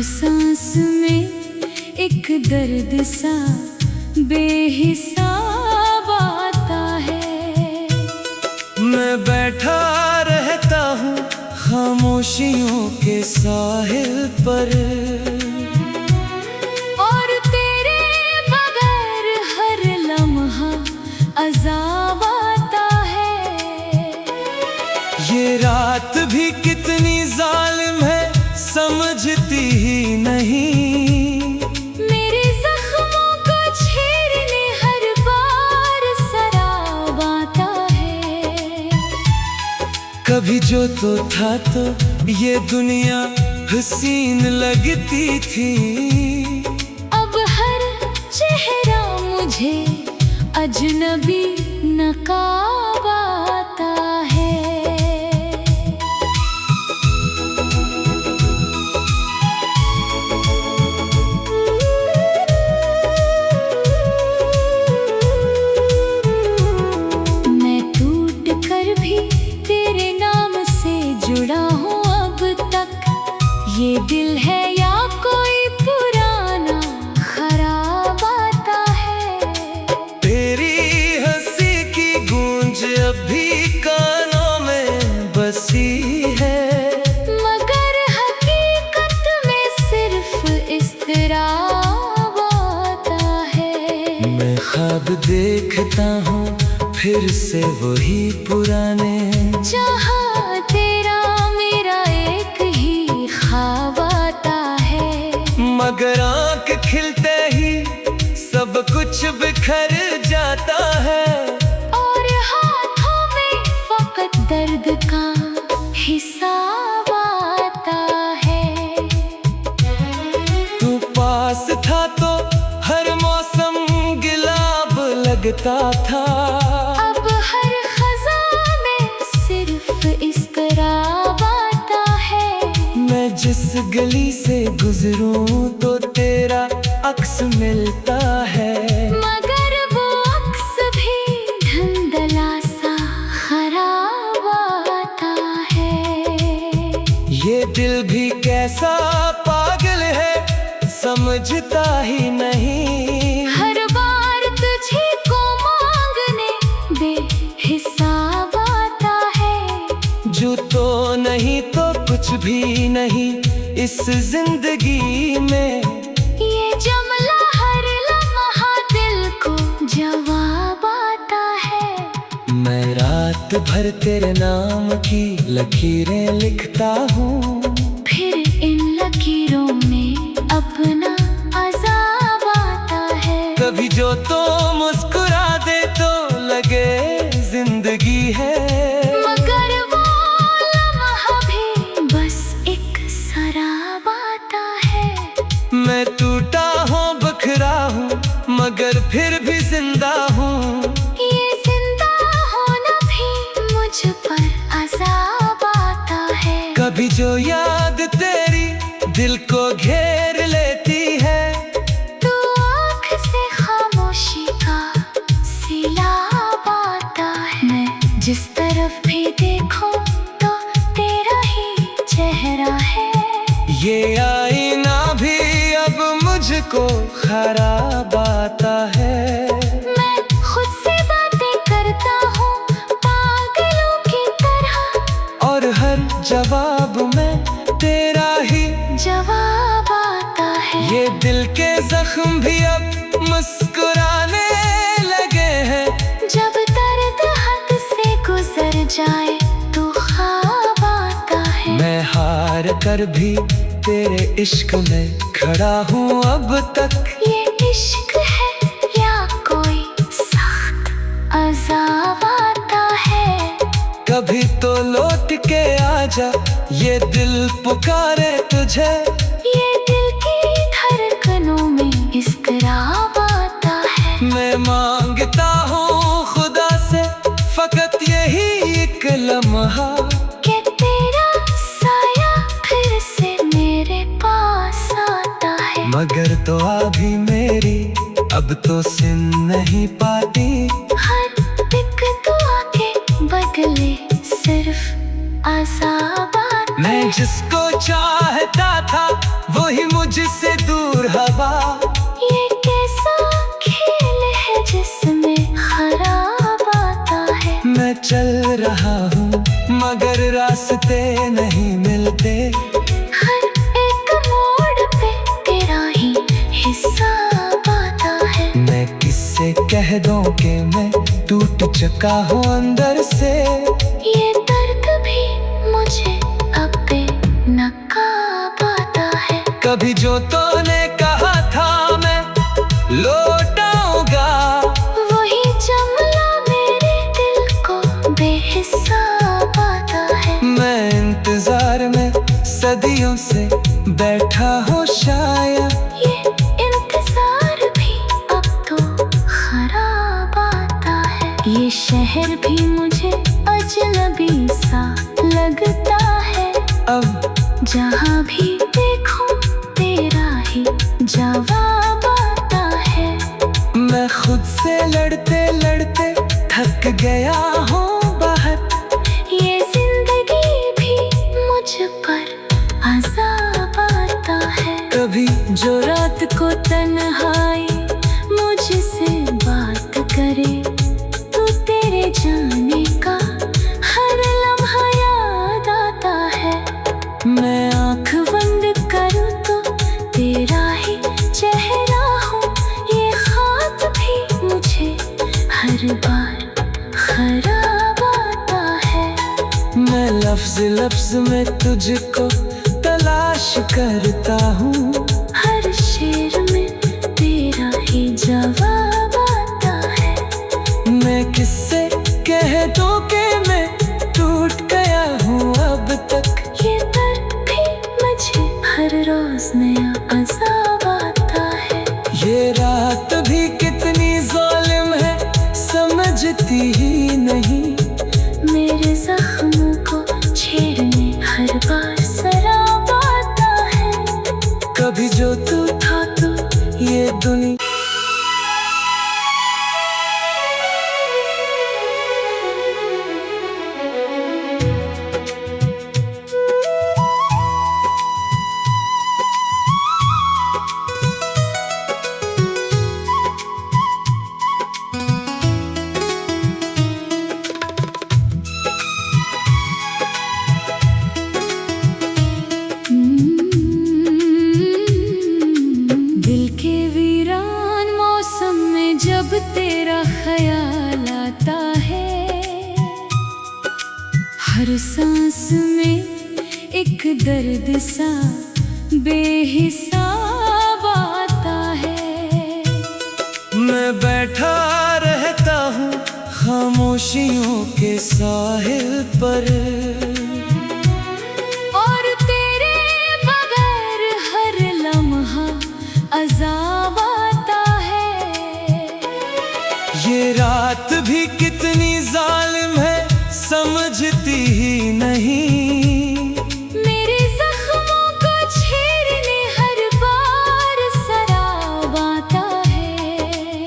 सांस में एक दर्द सा बेहिसाब आता है। मैं बैठा रहता हूँ खामोशियों के साहिल पर, और तेरे बगैर हर लम्हा अज़ाब आता है। ये रात भी कितनी जालिम है समझती ही नहीं। मेरे जख्मों को छेड़ने हर बार शराब आता है। कभी जो तो था तो ये दुनिया हसीन लगती थी। अब हर चेहरा मुझे अजनबी नकाब आता है। मैं टूट कर भी तेरे नाम से जुड़ा हूँ अब तक। ये दिल है या कोई पुराना खराब आता है। तेरी हंसी की गूंज अभी कानों में बसी है, मगर हकीकत में सिर्फ इज़्तिराब आता है। मैं ख्वाब देखता हूँ फिर से वही पुराने, जहाँ तेरा मेरा एक ही ख्वाब आता है। मगर आँख खिलते ही सब कुछ बिखर जाता है। और हाथों में फकत दर्द का हिसाब आता है। तू पास था तो हर मौसम गुलाब लगता था। अब हर खज़ां में सिर्फ इज़्तिराब आता है। मैं जिस गली से गुजरूं तो तेरा अक्स मिलता है, मगर वो अक्स भी धुंधला सा खराब आता है। ये दिल भी कैसा पागल है समझता ही नहीं। हर बार तुझे को मांगने बेहिसाब आता है। जो तो नहीं तो कुछ भी नहीं इस जिंदगी में। ये जुमला हर लम्हा दिल को जवाब आता है। मैं रात भर तेरे नाम की लकीरें लिखता हूँ, फिर इन लकीरों में अपना अज़ाब आता है। कभी जो तो मुस्कुरा दे तो लगे जिंदगी है, मगर वो लम्हा भी बस एक शराब आता है। मैं टूटा हूँ बखरा हूँ मगर फिर भी जिंदा हूँ। ये जिंदा होना भी मुझ पर अज़ाब आता है। कभी जो याद तेरी दिल को घेर लेती है, तू आँख से खामोशी का सैलाब आता है। मैं जिस तरफ भी देखूं तो तेरा ही चेहरा है। ये आईना भी अब मुझको खराब आता है। मैं खुद से बातें करता हूँ पागलों की तरह, और हर जवाब में तेरा ही जवाब आता है। ये दिल के जख्म भी अब मुस्कुराने लगे हैं। जब दर्द हद से गुजर जाए तो ख्वाब आता है। मैं हार कर भी तेरे इश्क में खड़ा हूँ अब तक। ये इश्क है या कोई सख्त अज़ाब आता है। कभी तो लौट के आजा ये दिल पुकारे तुझे। ये दिल की धड़कनों में इज़्तिराब आता है। मैं मांगता हूँ खुदा से फकत यही एक लम्हा, कि तेरा साया फिर से मेरे पास आता है। मगर तो अभी मेरी अब तो सिन नहीं पाती। हर एक दुआ के बदले सिर्फ अज़ाब आता है। मैं जिसको चाहता था वो वही मुझसे दूर हवा। ये कैसा खेल है जिसमें खराब आता है। मैं चल रहा हूँ मगर रास्ते नहीं मिलते। हर एक मोड़ पे तेरा ही हिसाब आता है। मैं किससे कह दूं कि मैं टूट चुका हूँ अंदर से। ये दर्द भी मुझे अब बेनकाब आता है। कभी जो तूने कहा था मैं लौटाऊंगा, वही जमला मेरे दिल को बेहिसाब आता है। मैं इंतजार में सदियों से बैठा हूँ शायद। ये इंतजार भी अब तो खराब आता है। ये शहर भी मुझे अजनबी सा लगता है। अब जहाँ भी देखूं तेरा ही जवाब आता है। मैं खुद से लड़ते लड़ते थक गया हूँ बाहर। ये जिंदगी भी मुझ पर अज़ाब आता है। कभी जो रात को तन्हाई मुझसे बात करे, तो तेरे जाने का हर लम्हा याद आता है। मैं आँख बंद करूँ तो तेरा ही चेहरा हो। ये ख्वाब भी मुझे हर बार खराब आता है। मैं लफ्ज लफ्ज में तुझको तलाश करता हूँ। हर शेर में तेरा ही जवाब आता है। मैं किससे कह दूं कि मैं टूट गया हूँ अब तक। ये दर्द भी मुझे हर रोज नया अज़ाब आता है। ये रात भी कितनी जालिम है समझती ही नहीं। मेरे जख्मों को छेड़ने हर बार शराब आता है। कभी जो तू था तो ये दुनिया। दिल के वीरान मौसम में जब तेरा ख्याल आता है, हर सांस में एक दर्द सा बेहिसाब आता है। मैं बैठा रहता हूँ खामोशियों के साहिल पर। और तेरे बगैर हर लम्हा अज़ाब आता है। ये रात भी कितनी जालिम है समझती ही नहीं। मेरे जख्मों को छेड़ने हर बार शराब आता है।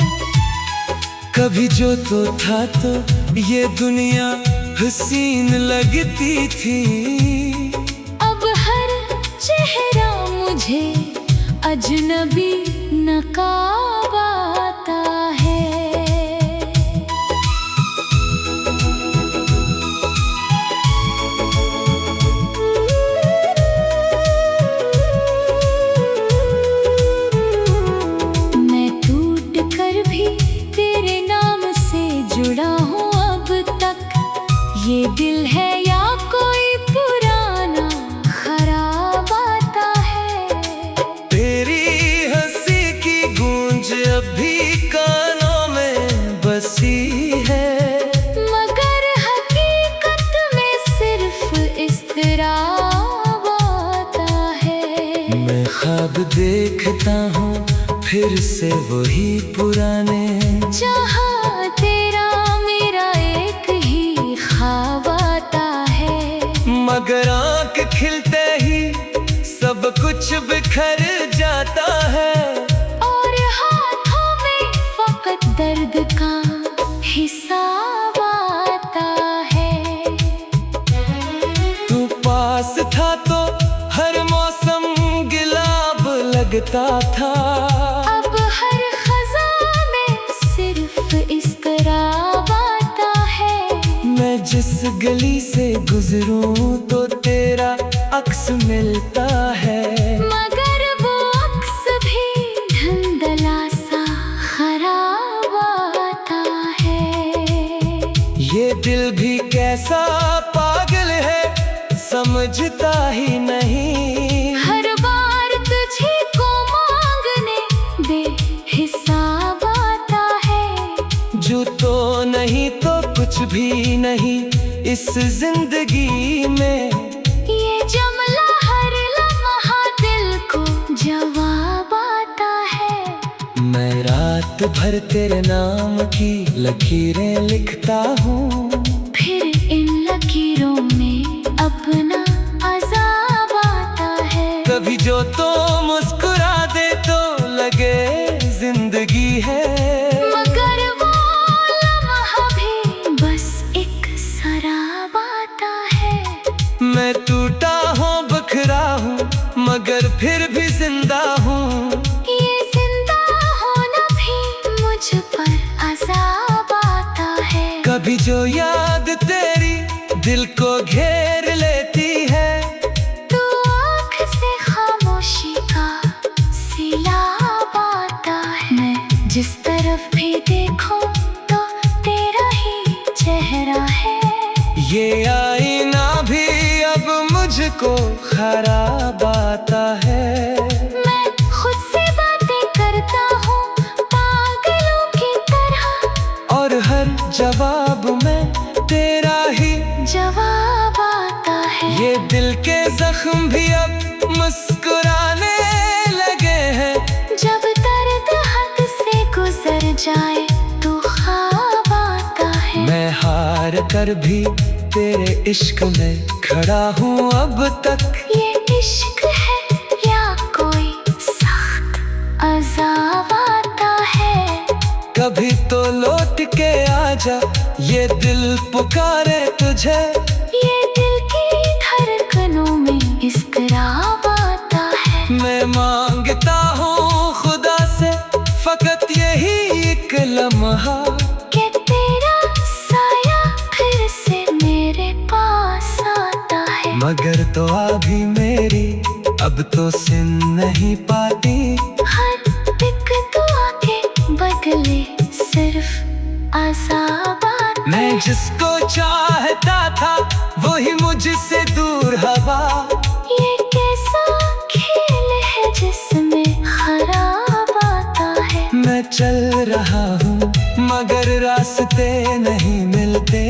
कभी जो तो था तो ये दुनिया हसीन लगती थी। अब हर चेहरा मुझे अजनबी नकाब आता है। मैं टूट कर भी तेरे नाम से जुड़ा हूँ अब तक। ये दिल है या कोई पुराना खराब आता है। तेरी हंसी की गूंज अभी कानों में बसी है। मगर हकीकत में सिर्फ इज़्तिराब आता है। मैं ख्वाब देखता हूँ फिर से वही पुराने। जहाँ तेरा मेरा एक ही ख्वाब आता है। मगर आँख खिलते ही सब कुछ बिखर जाता है। और हाथों में फकत दर्द का हिसाब आता है। तू पास था तो हर मौसम गिला लगता था। अब हर खज़ा में सिर्फ इज़्तिराब आता है। मैं जिस गली से गुजरूं तो तेरा अक्स मिलता है। मगर वो अक्स भी धुंधला सा खराब आता है। ये दिल भी कैसा पागल है, समझता ही नहीं। हर बार तुझे को मांगने बेहिसाब आता है। जो तो नहीं तो कुछ भी नहीं इस जिंदगी में। ये जुमला हर लम्हा दिल को जवाब आता है। मैं रात भर तेरे नाम की लकीरें लिखता हूँ। फिर इन लकीरों में अपना अज़ाब आता है। कभी जो तो मुस्कुरा दे तो लगे जिंदगी है। मगर वो लम्हा भी बस एक शराब आता है। मैं टूटा हूँ बखरा हूँ मगर फिर भी जिंदा हूँ। ये जिंदा होना भी मुझ पर अज़ाब आता है। कभी जो याद तेरी दिल को घेर लेती है। तू आँख से खामोशी का सिलाब आता है। मैं जिस तरफ भी देखूं तो तेरा ही चेहरा है। ये आईना भी अब मुझको खराब आता है। मैं खुद से बातें करता हूँ पागलों की तरह। और हर जवाब में तेरा ही जवाब आता है। ये दिल के जख्म भी अब मुस्कुराने लगे हैं। जब दर्द हद से गुजर जाए तो ख्वाब आता है। मैं हार कर भी तेरे इश्क में खड़ा हूँ अब तक। ये इश्क है या कोई सख्त अज़ाब आता है। कभी तो लौट के आजा, ये दिल पुकारे तुझे। ये दिल की धड़कनों में इज़्तिराब आता है। मैं मांगता हूँ खुदा से फकत यही एक लम्हा, कि तेरा साया फिर से मेरे पास आता है। मगर तो अभी मेरी अब तो सुन नहीं पाती। हर एक दुआ के बदले सिर्फ अज़ाब आता है। मैं जिसको चाहता था वही मुझसे दूर हवा। ये कैसा खेल है जिसमें खराब आता है। मैं चल रहा हूँ मगर रास्ते नहीं मिलते।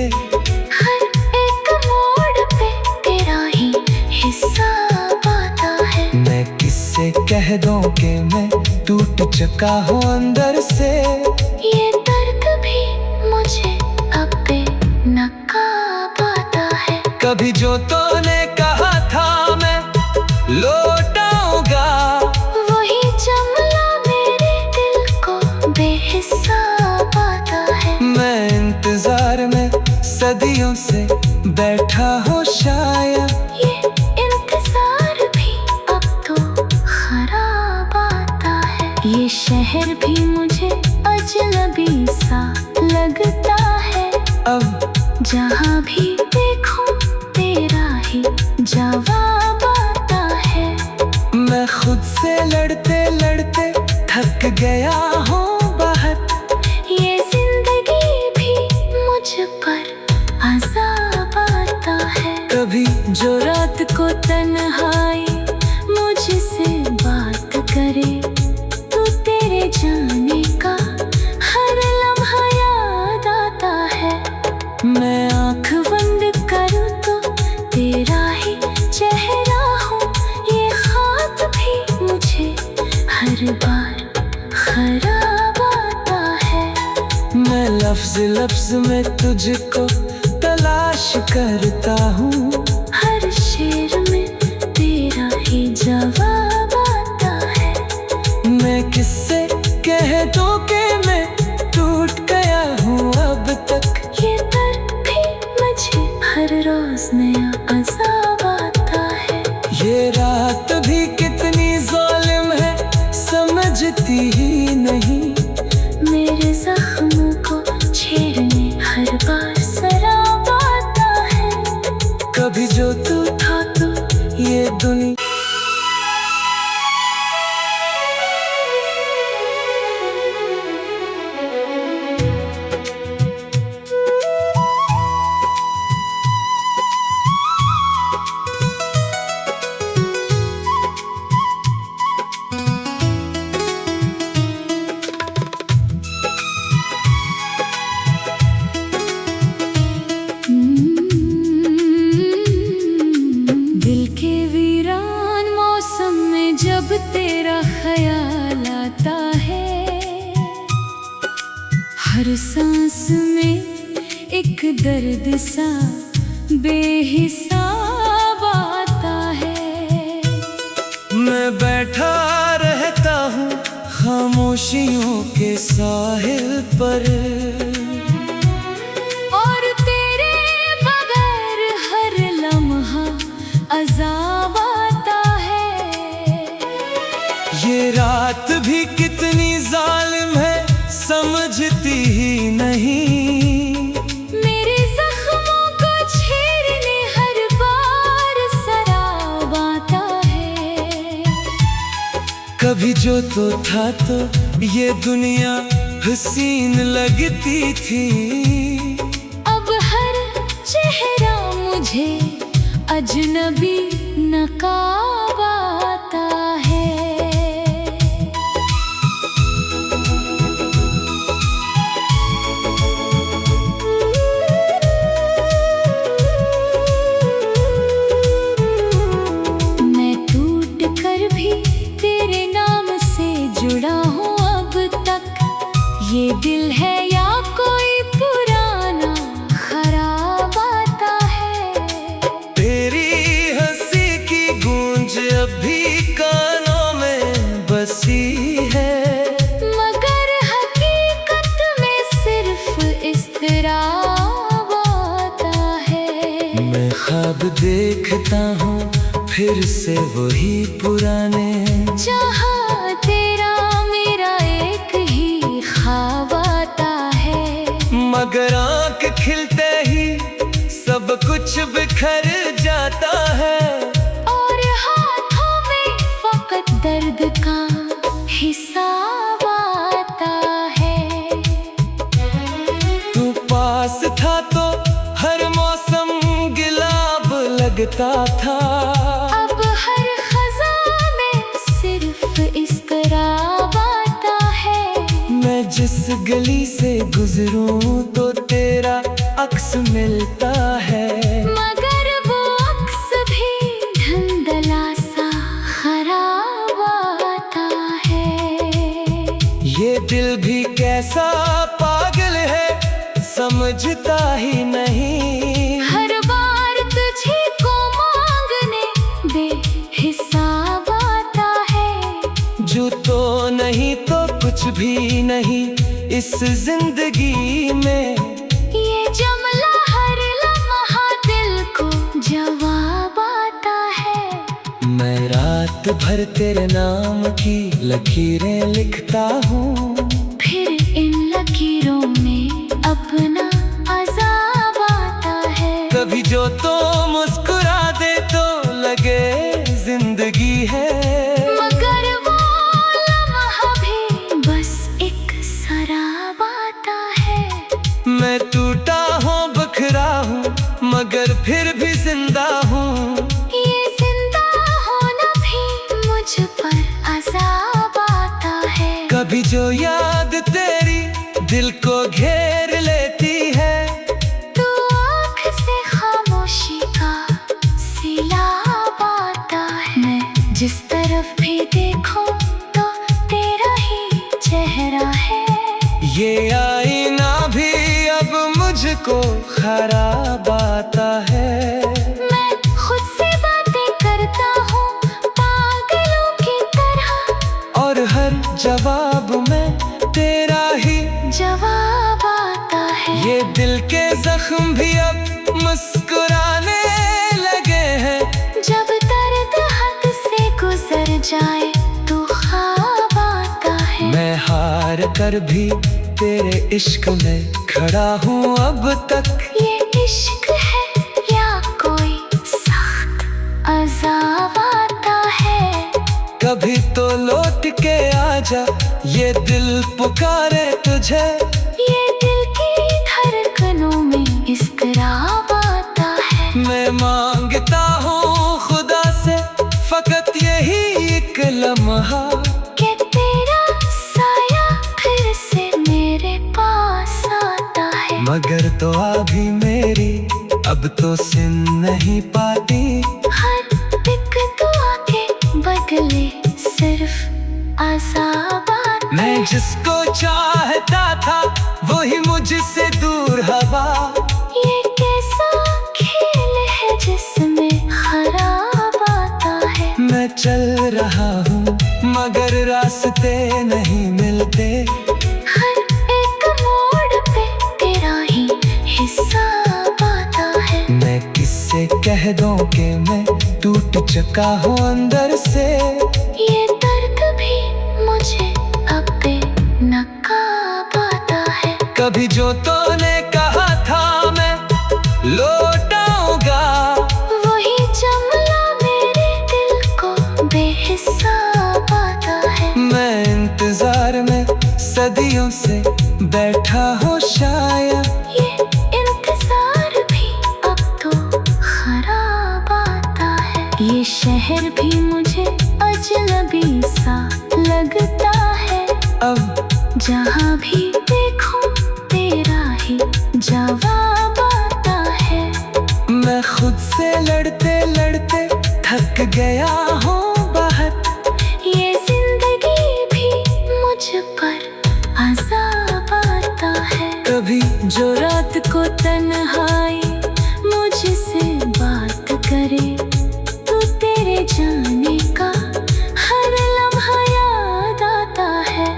हर एक मोड़ पे तेरा ही हिसाब आता है। मैं किससे कह दूं कि मैं टूट चुका हूँ अंदर से। ये दर्द भी मुझे अब बेनकाब आता है। कभी जो तूने कहा था मैं लौटाऊंगा, वही जुमला मेरे दिल को बेहिसाब आता है। मैं इंतजार में सदियों से बैठा हूँ शायद। ये इंतजार भी अब तो खराब आता है। ये शहर भी मुझे अजनबी सा लगता है। अब जहाँ भी देखूं तेरा ही जवाब आता है। मैं खुद से लड़ते लड़ते थक गया हूँ बहुत। ये जिंदगी भी मुझ पर अज़ाब आता है। कभी जो रात को तन्हाई मुझसे बात करे, तो तेरे जाने का हर लम्हा याद आता है। मैं आँख बंद करूँ तो तेरा ही चेहरा हूँ। ये ख्वाब भी मुझे हर बार खराब आता है। मैं लफ्ज लफ्ज में तुझको तलाश करता हूँ। हर शेर में तेरा ही जवाब आता है। मैं किससे कह दूं कि मैं टूट गया हूँ अब तक। ये दर्द भी मुझे हर रोज नया अज़ाब आता है। ये रात भी कितनी जालिम है कभी जो तू था तो ये दुनिया। दिल के वीरान मौसम में जब तेरा ख्याल आता है, हर सांस में एक दर्द सा बेहिसाब आता है। मैं बैठा रहता हूँ खामोशियों के साहिल पर, और तेरे बगैर हर लम्हा अज़ाब आता है। ये रात भी कितनी जालिम है समझती ही नहीं। मेरे जख्मों को छेड़ने हर बार शराब आता है। कभी जो तो था तो ये दुनिया हसीन लगती थी। अब हर चेहरा मुझे अजनबी नकाब आता है। मैं टूट कर भी तेरे नाम से जुड़ा हूँ अब तक। ये दिल है या कोई पुराना खराब आता है। तेरी हंसी की गूंज अभी कानों में बसी है, मगर हकीकत में सिर्फ इज़्तिराब आता है। मैं ख्वाब देखता हूँ फिर से वही पुराने, जहाँ तेरा मेरा एक ही ख्वाब आता है। मगर आँख खिलते ही सब कुछ बिखर जाता है। और हाथों में फकत दर्द का हिसाब आता है। तू पास था तो हर मौसम गिलाब लगता था। अब हर खज़ां में सिर्फ इज़्तिराब आता है। मैं जिस गली से गुजरूं तो तेरा अक्स मिलता है, मगर वो अक्स भी धुंधला सा खराब आता है। ये दिल भी कैसा पागल है समझता ही नहीं। हर बार तुझे को मांगने बेहिसाब आता है। जो तो नहीं तो कुछ भी नहीं इस जिंदगी में। ये जुमला हर लम्हा दिल को जवाब आता है। मैं रात भर तेरे नाम की लकीरें लिखता हूँ, फिर इन लकीरों में अपना अज़ाब आता है। कभी जो तो मुस्कुरा दे तो लगे जिंदगी है, मगर वो लम्हा भी बस एक शराब आता है। मैं टूटा हूँ बखरा हूँ मगर फिर भी जिंदा हूँ। ये जिंदा होना भी मुझ पर अज़ाब आता है। कभी जो याद तेरी दिल को घेर लेती है, तू आँख से खामोशी का सिलाब आता है। मैं जिस तरफ भी देखूं तो तेरा ही चेहरा है। ये आईना भी अब मुझको खराब आता है। मैं खुद से बातें करता हूँ पागलों की तरह, और हर जवाब में तेरा ही जवाब आता है। ये दिल के जख्म भी अब मुस्कुराने लगे हैं। जब दर्द हद से गुजर जाए तो ख्वाब आता है। मैं हार कर भी तेरे इश्क में खड़ा हूँ अब तक। ये इश्क है या कोई के आजा, ये दिल पुकारे तुझे। ये दिल की धड़कनों में इज़्तिराब आता है। मैं मांगता हूँ खुदा से फकत यही एक लम्हा, कि तेरा साया फिर से मेरे पास आता है। मगर तो अभी मेरी अब तो सुन नहीं पाती। हर एक दुआ के बदले सिर्फ अज़ाब आता है। मैं जिसको चाहता था वही मुझसे दूर हवा। ये कैसा खेल है जिसमें खराब आता है। मैं चल रहा हूँ मगर रास्ते नहीं मिलते। हर एक मोड़ पे तेरा ही हिसाब आता है। मैं किससे कह दूं कि मैं टूट चुका हूँ अंदर से। ये दर्द भी मुझे अब बेनकाब आता है। कभी जो तूने कहा था मैं लौटाऊंगा, वही जमला मेरे दिल को बेहिसाब आता है। मैं इंतजार में सदियों से बैठा हूँ शायद। ये इंतजार भी अब तो खराब आता है। ये शहर भी मुझे अजनबी सा लगता है। अब जहाँ भी देखूं तेरा ही जवाब आता है। मैं खुद से लड़ते लड़ते थक गया हूँ बहुत। ये जिंदगी भी मुझ पर अज़ाब आता है। कभी जो रात को तन्हाई मुझसे बात करे, तो तेरे जाने का हर लम्हा याद आता है।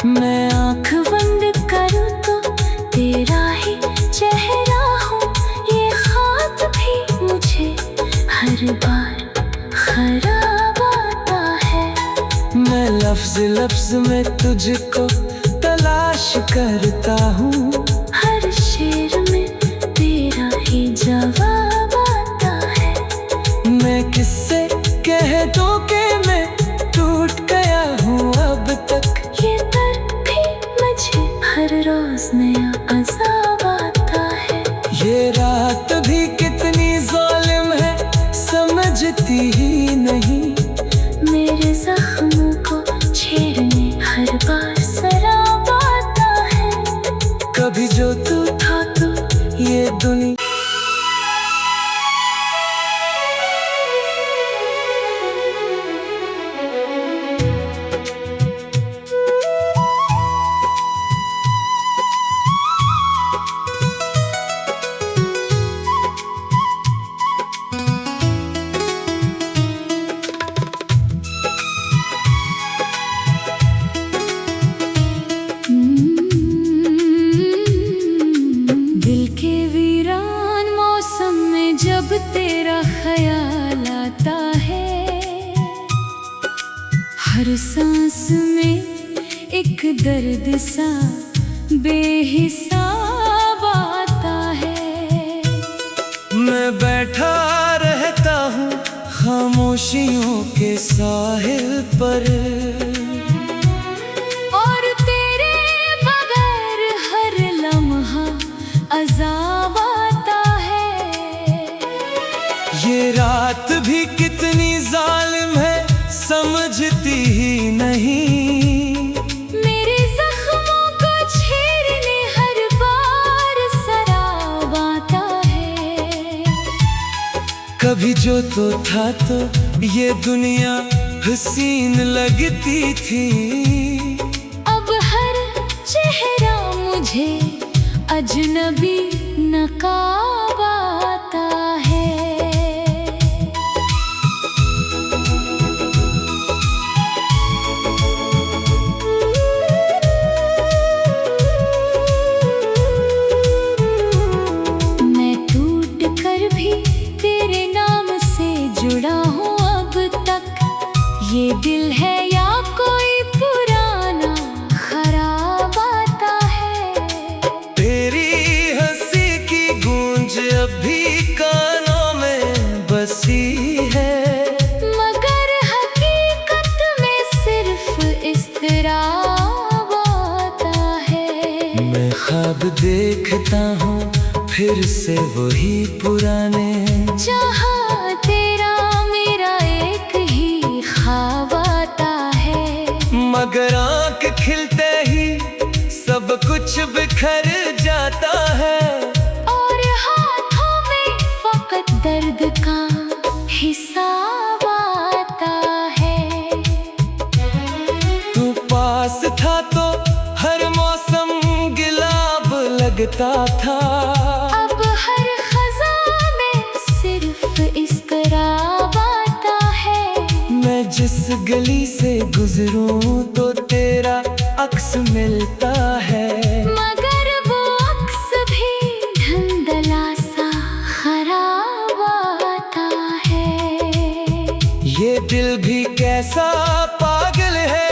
मैं आँख बंद करूँ तो तेरा ही चेहरा हो। ये ख्वाब भी मुझे हर बार खराब आता है। मैं लफ्ज लफ्ज में तुझको तलाश करता हूँ। हर शेर में तेरा ही जवाब आता है। मैं किससे कह दूं कि मैं टूट गया हूँ अब तक। ये दर्द भी मुझे हर रोज नया अज़ाब आता है। ये रात भी कितनी जालिम है समझती ही नहीं। मेरे जख्मों को छेड़ने हर बार शराब आता है। कभी जो तू था तो ये दुनिया। दिल के वीरान मौसम में जब तेरा ख्याल आता है, हर सांस में एक दर्द सा बेहिसाब आता है। मैं बैठा रहता हूँ खामोशियों के साहिल पर। और तेरे बगैर हर लम्हा अज़ाब आता है। ये रात भी कितनी जालिम है समझती ही नहीं। मेरे जख्मों को छेड़ने हर बार शराब आता है। कभी जो तो था तो ये दुनिया हसीन लगती थी। अब हर चेहरा मुझे अजनबी नकाब आता है। मैं टूट कर भी तेरे नाम से जुड़ा हूँ अब तक। ये दिल है या कोई पुराना खराब आता है। तेरी हंसी की गूंज अभी कानों में बसी है। मगर हकीकत में सिर्फ फिर से वही पुराने, जहाँ तेरा मेरा एक ही ख्वाब आता है। मगर आँख खिलते ही सब कुछ बिखर जाता है, और हाथों में फकत दर्द का हिसाब आता है। तू पास था तो हर मौसम गुलाब लगता था, अब हर खज़ां में सिर्फ इज़्तिराब आता है। मैं जिस गली से गुजरूं तो तेरा अक्स मिलता है, मगर वो अक्स भी धुंधला सा खराब आता है। ये दिल भी कैसा पागल है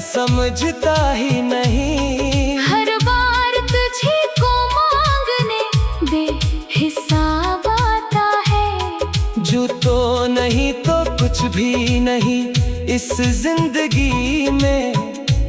समझता ही नहीं, हर बार तुझे को मांगने बेहिसाब आता है। जो तो नहीं तो कुछ भी नहीं इस जिंदगी में,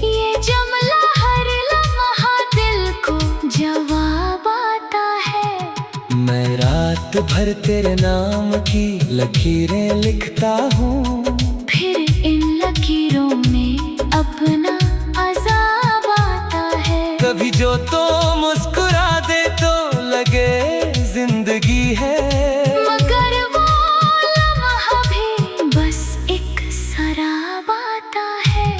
ये जुमला हर लम्हा दिल को जवाब आता है। मैं रात भर तेरे नाम की लकीरें लिखता हूँ, फिर इन लकीरों में अपना अज़ाब आता है। कभी जो तो मुस्कुरा दे तो लगे जिंदगी है, मगर वो लम्हा भी बस एक सराब आता है।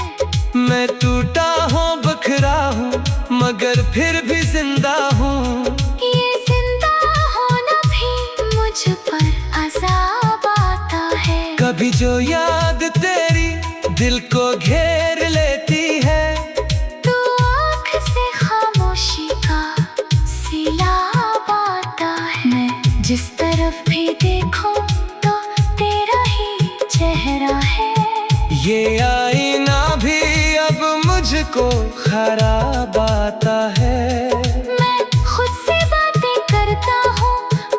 मैं टूटा हूँ बखरा हूँ मगर फिर भी जिंदा हूँ, ये जिंदा होना भी मुझ पर अज़ाब आता है। कभी जो याद तेरी दिल को घेर लेती है, तू आँख से खामोशी का सिलाब आता है। मैं जिस तरफ भी देखूं तो तेरा ही चेहरा है। ये आईना भी अब मुझको खराब आता है। मैं खुद से बातें करता हूँ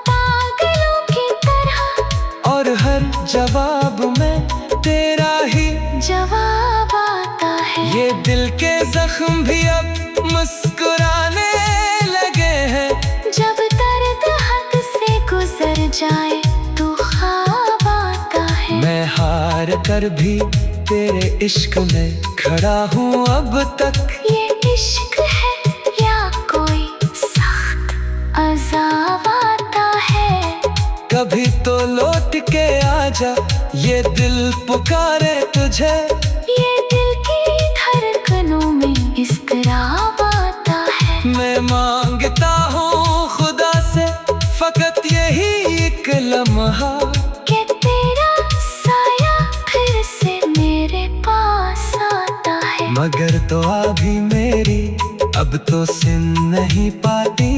पागलों की तरह, और हर जवाब में तेरा ही जवाब आता है। ये दिल के जख्म भी अब मुस्कुराने लगे हैं, जब दर्द हद से गुजर जाए तो ख्वाब आता है। मैं हार कर भी तेरे इश्क में खड़ा हूँ अब तक। ये इश्क है या कोई सख्त अज़ाब आता है। कभी तो लौट के आजा ये दिल पुकारे तुझे, ये दिल की धड़कनों में इज़्तिराब आता है। मैं मांगता हूँ खुदा से फकत यही एक लम्हा, कि तेरा साया फिर से मेरे पास आता है। मगर तो अभी मेरी अब तो सुन नहीं पाती,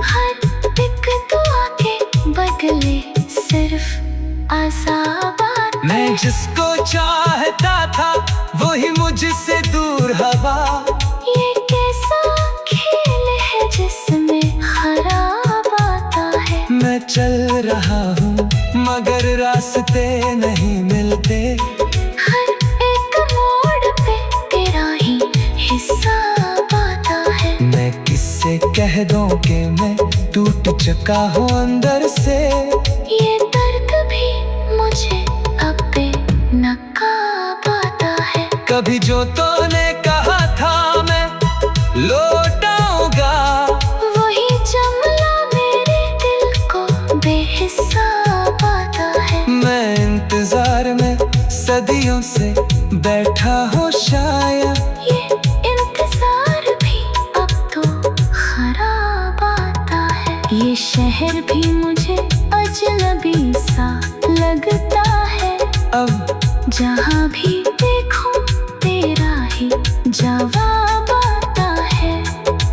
हर एक दुआ के बदले सिर्फ अज़ाब आता है। मैं जिसको चाहता था वही मुझसे दूर हवा, ये कैसा खेल है जिसमें खराब आता है। मैं चल रहा हूँ मगर रास्ते नहीं मिलते, हर एक मोड़ पे तेरा ही हिसाब आता है। मैं किससे कह दूं कि मैं टूट चुका हूँ अंदर से, ये दर्द भी मुझे अब बेनकाब आता है। कभी जो तूने कहा था मैं लौटाऊंगा, वही जुमला मेरे दिल को बेहिसाब आता है। मैं इंतजार में सदियों से बैठा हूँ शायद, ये इंतजार भी अब तो खराब आता है। ये शहर भी मुझे अजनबी सा लगता है, अब जहाँ भी देखूं तेरा ही जवाब आता है।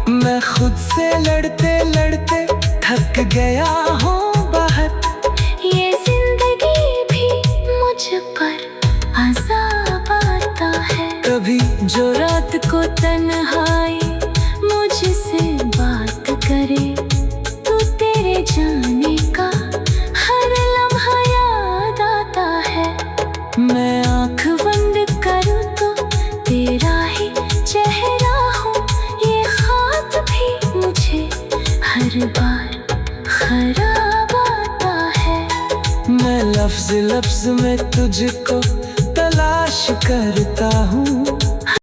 मैं खुद से लड़ते लड़ते थक गया हूँ बहुत, ये जिंदगी भी मुझ पर अज़ाब आता है। कभी जो रात को तन्हाई मुझसे बात करे, तो तेरे जाने का हर लम्हा याद आता है। मैं आँख बंद मैं लफ्ज लफ्ज में तुझको तलाश करता हूँ।